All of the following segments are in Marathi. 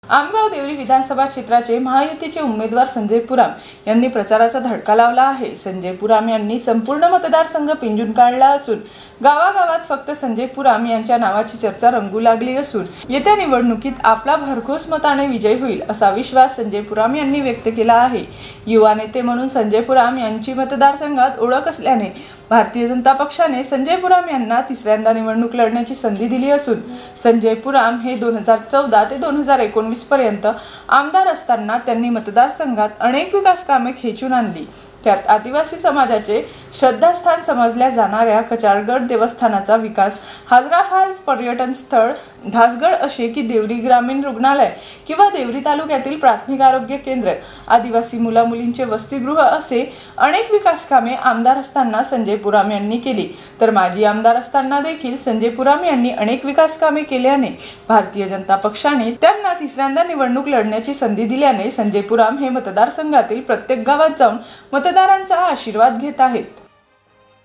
आमगाव देवरी विधानसभा क्षेत्राचे महायुतीचे उमेदवार संजय पुराम यांनी प्रचाराचा धडका लावला आहे। संजय पुराम यांनी संपूर्ण मतदारसंघ पिंजून काढला असून गावागावात फक्त संजय पुराम यांच्या नावाची चर्चा रंगू लागली असून येत्या निवडणुकीत आपला भरघोस मताने विजय होईल असा विश्वास संजय पुराम यांनी व्यक्त केला आहे। युवा नेते म्हणून संजय पुराम यांची मतदारसंघात ओळख असल्याने भारतीय जनता पक्षाने संजय पुराम यांना तिसऱ्यांदा निवडणूक लढण्याची संधी दिली असून संजय पुराम हे 2014 ते 2019 पर्यंत आमदार असताना त्यांनी मतदारसंघात अनेक विकास कामे खेचून आणली। त्यात आदिवासी समाजाचे श्रद्धास्थान समजल्या जाणाऱ्या कचारगड देवस्थानाचा विकास, हाजराफाल पर्यटन स्थळ, धासगड असे की देवरी ग्रामीण रुग्णालय किंवा देवरी तालुक्यातील प्राथमिक आरोग्य केंद्र, आदिवासी मुलामुलींचे वसतिगृह असे अनेक विकास कामे आमदार असताना संजय पुराम यांनी केली। तर माजी आमदार असताना देखील संजय पुराम यांनी अनेक विकास कामे केल्याने भारतीय जनता पक्षाने त्यांना तिसऱ्यांदा निवडणूक लढण्याची संधी दिल्याने संजय पुराम हे मतदारसंघातील प्रत्येक गावात जाऊन मतदारांचा आशीर्वाद घेत आहेत।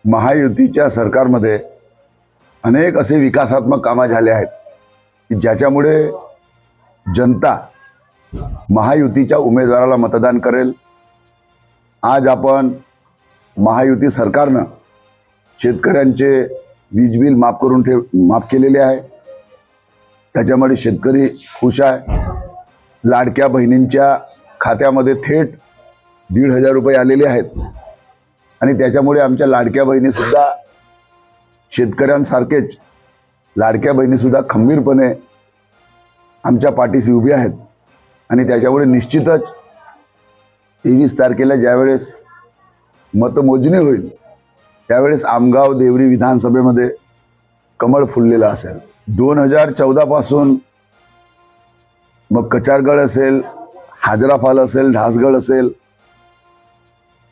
महायुतीच्या सरकारमध्ये अनेक असे विकासात्मक कामे झाले आहेत की ज्याच्यामुळे जनता महायुतीच्या उमेदवाराला मतदान करेल। आज आपण महायुती सरकारनं शेतकऱ्यांचे वीज बिल माफ केलेले आहे, त्याच्यामुळे शेतकरी खुश आहे। लाडक्या बहिणींच्या खात्यामध्ये थेट 1,500 रुपये आलेले आहेत आणि त्याच्यामुळे आमच्या लाडक्या बहिणीसुद्धा शेतकऱ्यांसारखेच लाडक्या बहिणीसुद्धा खंबीरपणे आमच्या पाठीशी उभी आहेत आणि त्याच्यामुळे निश्चितच 23 तारखेला ज्यावेळेस मतमोजणी होईल त्यावेळेस आमगाव देवरी विधानसभेमध्ये कमळ फुललेलं असेल। 2014 पासून मग कचारगड असेल, हाजराफाल असेल, धासगड असेल,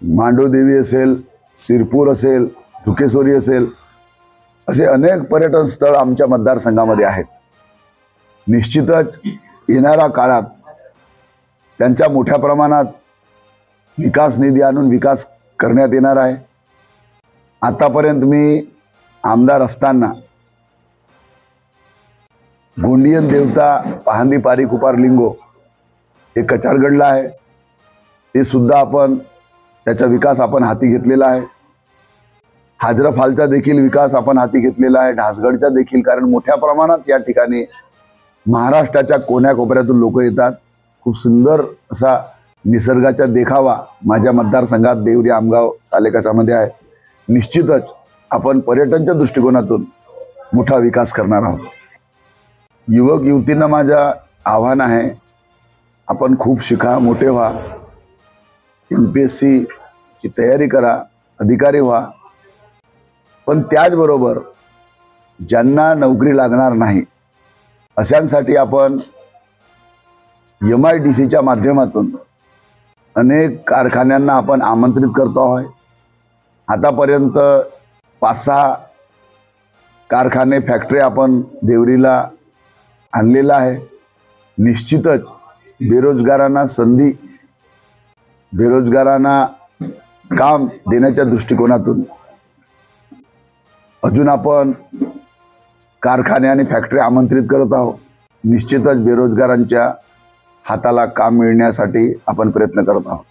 मांडोदेवी असेल, सिरपूर असेल, धुकेश्वरी असेल, असे अनेक पर्यटन स्थळ आमच्या मतदारसंघामध्ये आहेत। निश्चितच येणाऱ्या काळात त्यांच्या मोठ्या प्रमाणात विकास निधी आणून विकास करण्यात येणार आहे। आतापर्यंत मी आमदार असताना गोंडियन देवता पहांदी पारिक उपार लिंगो हे कचारगडला आहे, ते सुद्धा आपण त्याचा विकास आपण हाती घेतलेला आहे। हाजराफालचा देखील विकास आपण हाती घेतलेला आहे, धासगडचा देखील, कारण मोठ्या प्रमाणात या ठिकाणी महाराष्ट्राच्या कोण्याकोपऱ्यातून लोक येतात। खूप सुंदर असा निसर्गाचा देखावा माझ्या मतदारसंघात देवरी आमगाव सालेकसामध्ये आहे। निश्चितच आपण पर्यटनच्या दृष्टिकोनातून मोठा विकास करणार आहोत। युवक युवतींना माझं आव्हान आहे, आपण खूप शिका, मोठे व्हा, MPSC ची तयारी करा, अधिकारी व्हा, पण त्याचबरोबर ज्यांना नोकरी लागणार नाही अशांसाठी आपण MIDCच्या माध्यमातून अनेक कारखान्यांना आपण आमंत्रित करतो आहोत। आतापर्यंत 5-6 कारखाने, फॅक्टरी आपण देवरीला आणलेला आहे। निश्चितच बेरोजगारांना संधी, बेरोजगारांना काम देण्याच्या दृष्टिकोनातून अजून आपण कारखाने आणि फॅक्टरी आमंत्रित करत आहोत। निश्चितच बेरोजगारांच्या हाताला काम मिळण्यासाठी आपण प्रयत्न करत आहोत।